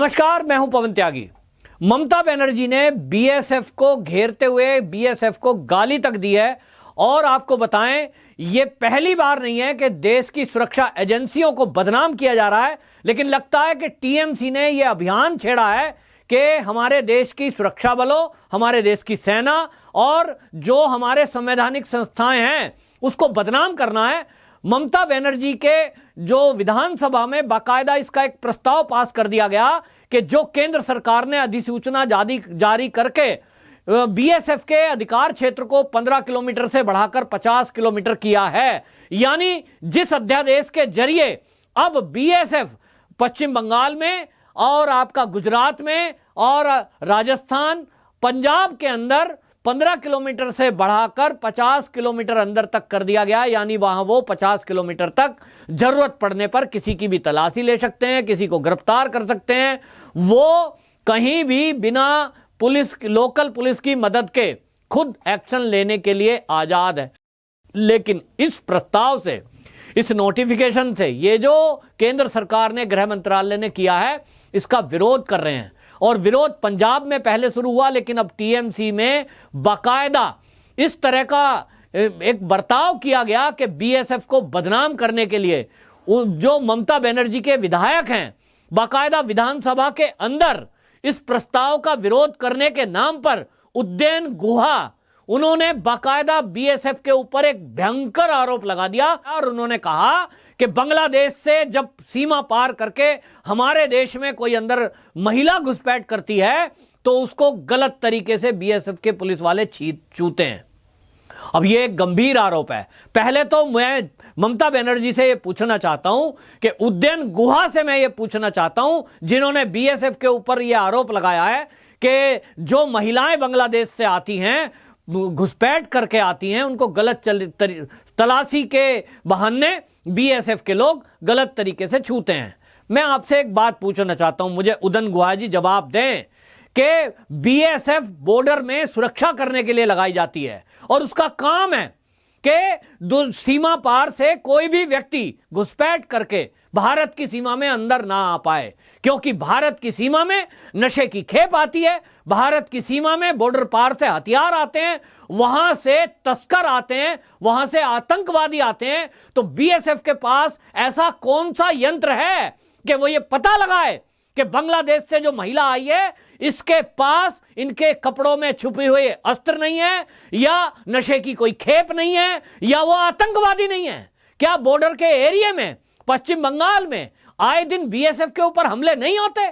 नमस्कार, मैं हूं पवन त्यागी। ममता बनर्जी ने बीएसएफ को घेरते हुए बीएसएफ को गाली तक दी है। और आपको बताएं, यह पहली बार नहीं है कि देश की सुरक्षा एजेंसियों को बदनाम किया जा रहा है, लेकिन लगता है कि टीएमसी ने यह अभियान छेड़ा है कि हमारे देश की सुरक्षा बलों, हमारे देश की सेना और जो हमारे संवैधानिक संस्थाएं हैं उसको बदनाम करना है। ममता बनर्जी के जो विधानसभा में बाकायदा इसका एक प्रस्ताव पास कर दिया गया कि जो केंद्र सरकार ने अधिसूचना जारी करके बीएसएफ के अधिकार क्षेत्र को 15 किलोमीटर से बढ़ाकर 50 किलोमीटर किया है, यानी जिस अध्यादेश के जरिए अब बीएसएफ पश्चिम बंगाल में और आपका गुजरात में और राजस्थान, पंजाब के अंदर 15 किलोमीटर से बढ़ाकर 50 किलोमीटर अंदर तक कर दिया गया, यानी वहां वो 50 किलोमीटर तक जरूरत पड़ने पर किसी की भी तलाशी ले सकते हैं, किसी को गिरफ्तार कर सकते हैं। वो कहीं भी बिना पुलिस, लोकल पुलिस की मदद के खुद एक्शन लेने के लिए आजाद है। लेकिन इस प्रस्ताव से, इस नोटिफिकेशन से, ये जो केंद्र सरकार ने, गृह मंत्रालय ने किया है, इसका विरोध कर रहे हैं। और विरोध पंजाब में पहले शुरू हुआ, लेकिन अब टीएमसी में बाकायदा इस तरह का एक बर्ताव किया गया कि बीएसएफ को बदनाम करने के लिए जो ममता बनर्जी के विधायक हैं, बाकायदा विधानसभा के अंदर इस प्रस्ताव का विरोध करने के नाम पर उद्यान गुहा, उन्होंने बाकायदा बीएसएफ के ऊपर एक भयंकर आरोप लगा दिया। और उन्होंने कहा कि बांग्लादेश से जब सीमा पार करके हमारे देश में कोई अंदर महिला घुसपैठ करती है तो उसको गलत तरीके से बीएसएफ के पुलिस वाले छूते हैं। अब यह एक गंभीर आरोप है। पहले तो मैं ममता बनर्जी से यह पूछना चाहता हूं कि उद्यान गुहा से मैं यह पूछना चाहता हूं, जिन्होंने बीएसएफ के ऊपर यह आरोप लगाया है कि जो महिलाएं बांग्लादेश से आती हैं, घुसपैठ करके आती हैं, उनको गलत तलाशी के बहाने बीएसएफ के लोग गलत तरीके से छूते हैं। मैं आपसे एक बात पूछना चाहता हूं, मुझे उदयन गुहा जी जवाब दें कि बीएसएफ बॉर्डर में सुरक्षा करने के लिए लगाई जाती है और उसका काम है कि सीमा पार से कोई भी व्यक्ति घुसपैठ करके भारत की सीमा में अंदर ना आ पाए, क्योंकि भारत की सीमा में नशे की खेप आती है, भारत की सीमा में बॉर्डर पार से हथियार आते हैं, वहां से तस्कर आते हैं, वहां से आतंकवादी आते हैं। तो बीएसएफ के पास ऐसा कौन सा यंत्र है कि वो ये पता लगाए कि बांग्लादेश से जो महिला आई है इसके पास इनके कपड़ों में छुपे हुए अस्त्र नहीं है, या नशे की कोई खेप नहीं है, या वो आतंकवादी नहीं है? क्या बॉर्डर के एरिया में पश्चिम बंगाल में आए दिन बीएसएफ के ऊपर हमले नहीं होते?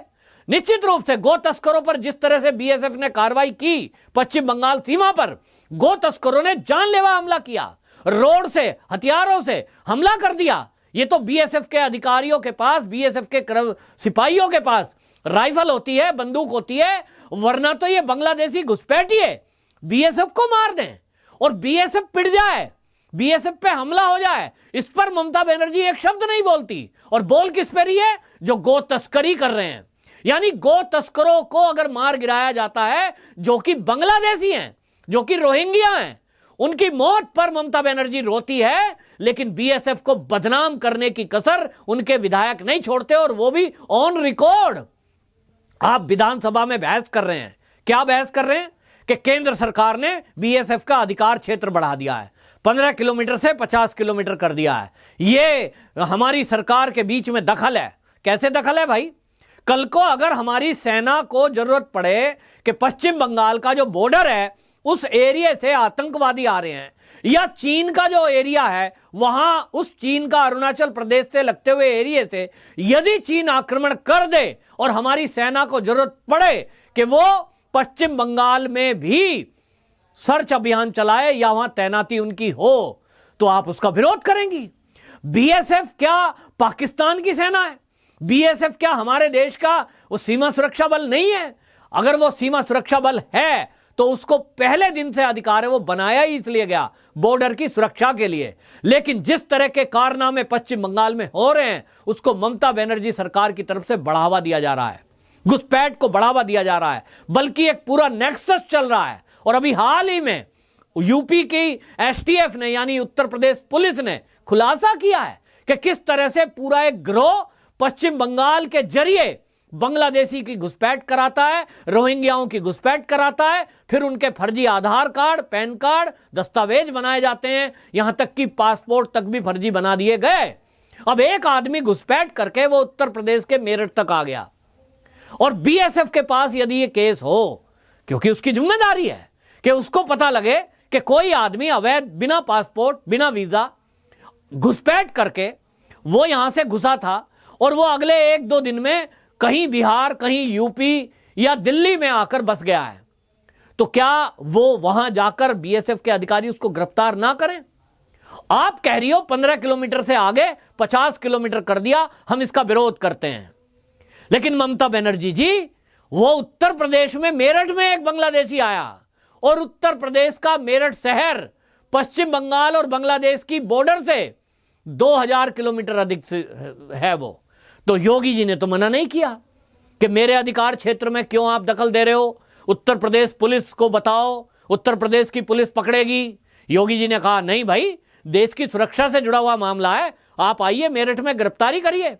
निश्चित रूप से गो तस्करों पर जिस तरह से बीएसएफ ने कार्रवाई की पश्चिम बंगाल सीमा पर, गो तस्करों ने जानलेवा हमला किया, रोड से हथियारों से हमला कर दिया। ये तो बीएसएफ के अधिकारियों के पास, बीएसएफ के सिपाहियों के पास राइफल होती है, बंदूक होती है, वरना तो ये बांग्लादेशी घुसपैठिए बीएसएफ को मार दें और बीएसएफ पिट जाए, बीएसएफ पे हमला हो जाए। इस पर ममता बनर्जी एक शब्द नहीं बोलती। और बोल किस पर रही है? जो गो तस्करी कर रहे हैं, यानी गो तस्करों को अगर मार गिराया जाता है जो कि बांग्लादेशी हैं, जो कि रोहिंग्या हैं, उनकी मौत पर ममता बनर्जी रोती है, लेकिन बीएसएफ को बदनाम करने की कसर उनके विधायक नहीं छोड़ते, और वो भी ऑन रिकॉर्ड। आप विधानसभा में बहस कर रहे हैं, क्या बहस कर रहे हैं कि केंद्र सरकार ने बीएसएफ का अधिकार क्षेत्र बढ़ा दिया है, 15 किलोमीटर से 50 किलोमीटर कर दिया है। ये हमारी सरकार के बीच में दखल है। कैसे दखल है भाई? कल को अगर हमारी सेना को जरूरत पड़े कि पश्चिम बंगाल का जो बॉर्डर है उस एरिया से आतंकवादी आ रहे हैं, या चीन का जो एरिया है वहां, उस चीन का अरुणाचल प्रदेश से लगते हुए एरिया से यदि चीन आक्रमण कर दे और हमारी सेना को जरूरत पड़े कि वो पश्चिम बंगाल में भी सर्च अभियान चलाए या वहां तैनाती उनकी हो, तो आप उसका विरोध करेंगी। बीएसएफ क्या पाकिस्तान की सेना है? बीएसएफ क्या हमारे देश का वो सीमा सुरक्षा बल नहीं है? अगर वो सीमा सुरक्षा बल है तो उसको पहले दिन से अधिकार है, वो बनाया ही इसलिए गया बॉर्डर की सुरक्षा के लिए। लेकिन जिस तरह के कारनामे पश्चिम बंगाल में हो रहे हैं उसको ममता बनर्जी सरकार की तरफ से बढ़ावा दिया जा रहा है, घुसपैठ को बढ़ावा दिया जा रहा है, बल्कि एक पूरा नेक्सस चल रहा है। और अभी हाल ही में यूपी की एसटीएफ ने, यानी उत्तर प्रदेश पुलिस ने खुलासा किया है कि किस तरह से पूरा एक गिरोह पश्चिम बंगाल के जरिए बांग्लादेशी की घुसपैठ कराता है, रोहिंग्याओं की घुसपैठ कराता है, फिर उनके फर्जी आधार कार्ड, पैन कार्ड, दस्तावेज बनाए जाते हैं, यहां तक कि पासपोर्ट तक भी फर्जी बना दिए गए। अब एक आदमी घुसपैठ करके वो उत्तर प्रदेश के मेरठ तक आ गया और बीएसएफ के पास यदि ये केस हो, क्योंकि उसकी जिम्मेदारी है कि उसको पता लगे कि कोई आदमी अवैध बिना पासपोर्ट, बिना वीजा घुसपैठ करके वो यहां से घुसा था और वो अगले 1-2 दिन में कहीं बिहार, कहीं यूपी या दिल्ली में आकर बस गया है, तो क्या वो वहां जाकर बीएसएफ के अधिकारी उसको गिरफ्तार ना करें? आप कह रही हो 15 किलोमीटर से आगे 50 किलोमीटर कर दिया, हम इसका विरोध करते हैं। लेकिन ममता बनर्जी जी, वो उत्तर प्रदेश में मेरठ में एक बांग्लादेशी आया और उत्तर प्रदेश का मेरठ शहर पश्चिम बंगाल और बांग्लादेश की बॉर्डर से 2000 किलोमीटर अधिक है वो। तो योगी जी ने तो मना नहीं किया कि मेरे अधिकार क्षेत्र में क्यों आप दखल दे रहे हो, उत्तर प्रदेश पुलिस को बताओ, उत्तर प्रदेश की पुलिस पकड़ेगी। योगी जी ने कहा नहीं भाई, देश की सुरक्षा से जुड़ा हुआ मामला है, आप आइए मेरठ में गिरफ्तारी करिए।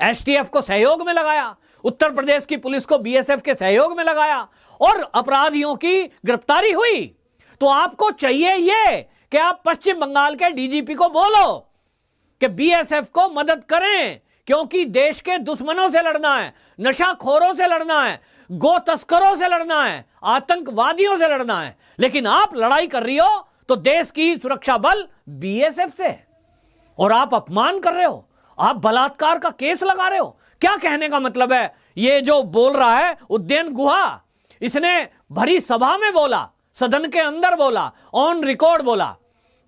एसटीएफ को सहयोग में लगाया, उत्तर प्रदेश की पुलिस को बीएसएफ के सहयोग में लगाया और अपराधियों की गिरफ्तारी हुई। तो आपको चाहिए ये कि आप पश्चिम बंगाल के डीजीपी को बोलो कि बीएसएफ को मदद करें, क्योंकि देश के दुश्मनों से लड़ना है, नशाखोरों से लड़ना है, गो तस्करों से लड़ना है, आतंकवादियों से लड़ना है। लेकिन आप लड़ाई कर रही हो तो देश की सुरक्षा बल बीएसएफ से, और आप अपमान कर रहे हो, आप बलात्कार का केस लगा रहे हो। क्या कहने का मतलब है? ये जो बोल रहा है उदयन गुहा, इसने भरी सभा में बोला, सदन के अंदर बोला, ऑन रिकॉर्ड बोला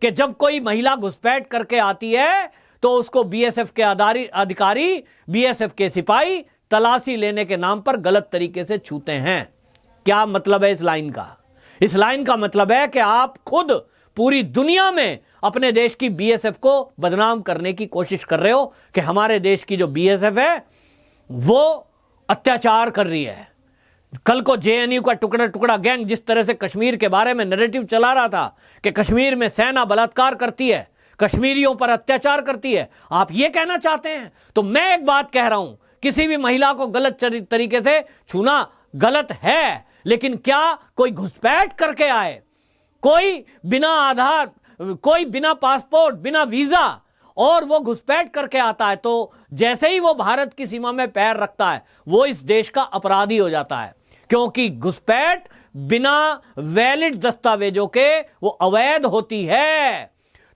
कि जब कोई महिला घुसपैठ करके आती है तो उसको बीएसएफ के अधिकारी, बीएसएफ के सिपाही तलाशी लेने के नाम पर गलत तरीके से छूते हैं। क्या मतलब है इस लाइन का? इस लाइन का मतलब है कि आप खुद पूरी दुनिया में अपने देश की बीएसएफ को बदनाम करने की कोशिश कर रहे हो कि हमारे देश की जो बीएसएफ है वो अत्याचार कर रही है। कल को जेएनयू का टुकड़ा टुकड़ा गैंग जिस तरह से कश्मीर के बारे में नैरेटिव चला रहा था कि कश्मीर में सेना बलात्कार करती है, कश्मीरियों पर अत्याचार करती है, आप ये कहना चाहते हैं? तो मैं एक बात कह रहा हूं, किसी भी महिला को गलत तरीके से छूना गलत है, लेकिन क्या कोई घुसपैठ करके आए, कोई बिना आधार, कोई बिना पासपोर्ट, बिना वीजा, और वो घुसपैठ करके आता है तो जैसे ही वो भारत की सीमा में पैर रखता है वो इस देश का अपराधी हो जाता है, क्योंकि घुसपैठ बिना वैलिड दस्तावेजों के वो अवैध होती है।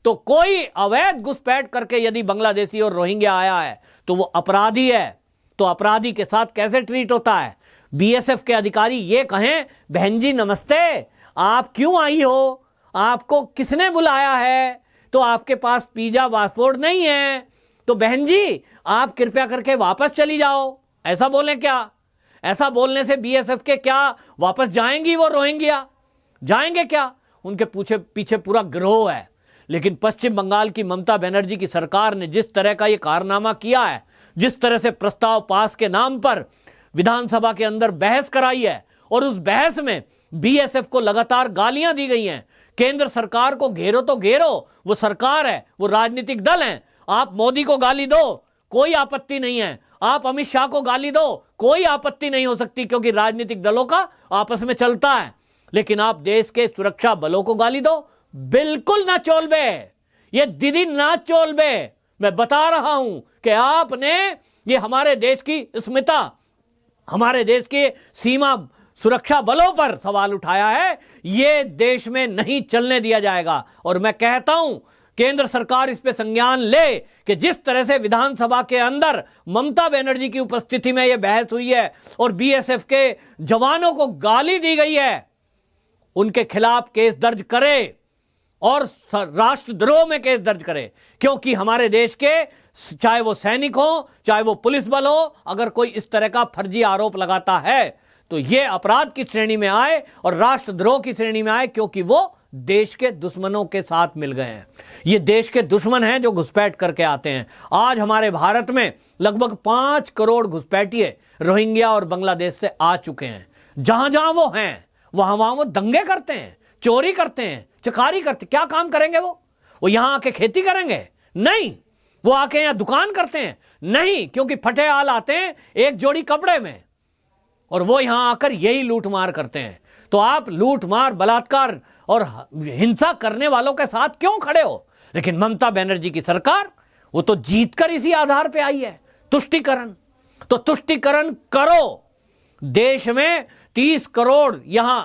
तो कोई अवैध घुसपैठ करके यदि बांग्लादेशी और रोहिंग्या आया है तो वो अपराधी है। तो अपराधी के साथ कैसे ट्रीट होता है? बीएसएफ के अधिकारी ये कहें, बहन जी नमस्ते, आप क्यों आई हो, आपको किसने बुलाया है, तो आपके पास वीजा पासपोर्ट नहीं है, तो बहन जी आप कृपया करके वापस चली जाओ, ऐसा बोलें क्या? ऐसा बोलने से बीएसएफ के क्या वापस जाएंगी वो रोहिंग्या? जाएंगे क्या? उनके पीछे पूरा गिरोह है। लेकिन पश्चिम बंगाल की ममता बनर्जी की सरकार ने जिस तरह का ये कारनामा किया है, जिस तरह से प्रस्ताव पास के नाम पर विधानसभा के अंदर बहस कराई है और उस बहस में बीएसएफ को लगातार गालियां दी गई हैं, केंद्र सरकार को घेरो तो घेरो, वो सरकार है, वो राजनीतिक दल है, आप मोदी को गाली दो कोई आपत्ति नहीं है, आप अमित शाह को गाली दो कोई आपत्ति नहीं हो सकती, क्योंकि राजनीतिक दलों का आपस में चलता है। लेकिन आप देश के सुरक्षा बलों को गाली दो, बिल्कुल ना चोलबे, ये दीदी ना चोलबे। मैं बता रहा हूं कि आपने ये हमारे देश की अस्मिता, हमारे देश के सीमा सुरक्षा बलों पर सवाल उठाया है, ये देश में नहीं चलने दिया जाएगा। और मैं कहता हूं केंद्र सरकार इस पे संज्ञान ले कि जिस तरह से विधानसभा के अंदर ममता बनर्जी की उपस्थिति में यह बहस हुई है और बीएसएफ के जवानों को गाली दी गई है, उनके खिलाफ केस दर्ज करे और राष्ट्रद्रोह में केस दर्ज करे, क्योंकि हमारे देश के चाहे वो सैनिक हो, चाहे वो पुलिस बल हो, अगर कोई इस तरह का फर्जी आरोप लगाता है तो ये अपराध की श्रेणी में आए और राष्ट्रद्रोह की श्रेणी में आए, क्योंकि वो देश के दुश्मनों के साथ मिल गए हैं। ये देश के दुश्मन हैं जो घुसपैठ करके आते हैं। आज हमारे भारत में लगभग 5 करोड़ घुसपैठिए रोहिंग्या और बांग्लादेश से आ चुके हैं। जहां जहां वो हैं वहां वो दंगे करते हैं, चोरी करते हैं, चकारी करते। क्या काम करेंगे वो यहां आके खेती करेंगे? नहीं, वो आके यहां दुकान करते हैं? नहीं, क्योंकि फटे हाल आते हैं एक जोड़ी कपड़े में और वो यहां आकर यही लूटमार करते हैं। तो आप लूटमार, बलात्कार और हिंसा करने वालों के साथ क्यों खड़े हो? लेकिन ममता बनर्जी की सरकार, वो तो जीतकर इसी आधार पे आई है, तुष्टीकरण। तो तुष्टीकरण करो। देश में 30 करोड़ यहां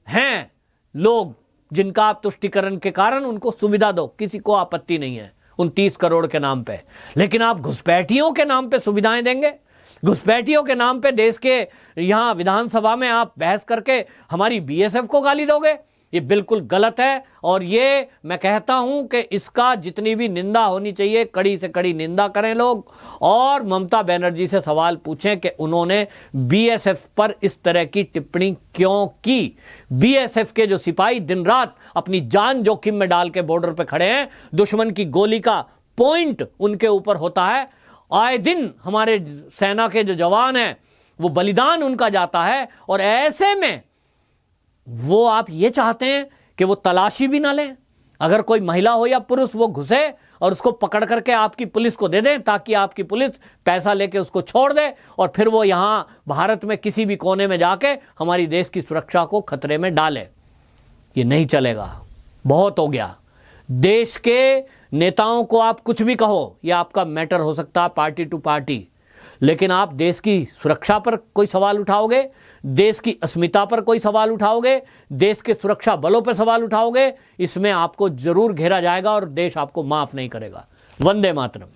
हैं लोग जिनका आप तुष्टीकरण के कारण उनको सुविधा दो, किसी को आपत्ति नहीं है उन 30 करोड़ के नाम पे। लेकिन आप घुसपैठियों के नाम पे सुविधाएं देंगे, घुसपैठियों के नाम पे देश के यहां विधानसभा में आप बहस करके हमारी बीएसएफ को गाली दोगे? ये बिल्कुल गलत है और ये मैं कहता हूं कि इसका जितनी भी निंदा होनी चाहिए, कड़ी से कड़ी निंदा करें लोग और ममता बनर्जी से सवाल पूछें कि उन्होंने बीएसएफ पर इस तरह की टिप्पणी क्यों की। बीएसएफ के जो सिपाही दिन रात अपनी जान जोखिम में डाल के बॉर्डर पे खड़े हैं, दुश्मन की गोली का पॉइंट उनके ऊपर होता है, आए दिन हमारे सेना के जो जवान हैं वो बलिदान उनका जाता है, और ऐसे में वो आप ये चाहते हैं कि वो तलाशी भी ना लें? अगर कोई महिला हो या पुरुष वो घुसे और उसको पकड़ करके आपकी पुलिस को दे दें ताकि आपकी पुलिस पैसा लेके उसको छोड़ दे और फिर वो यहां भारत में किसी भी कोने में जाके हमारी देश की सुरक्षा को खतरे में डाले। ये नहीं चलेगा, बहुत हो गया। देश के नेताओं को आप कुछ भी कहो, यह आपका मैटर हो सकता है पार्टी टू पार्टी, लेकिन आप देश की सुरक्षा पर कोई सवाल उठाओगे, देश की अस्मिता पर कोई सवाल उठाओगे, देश के सुरक्षा बलों पर सवाल उठाओगे, इसमें आपको जरूर घेरा जाएगा और देश आपको माफ नहीं करेगा। वंदे मातरम।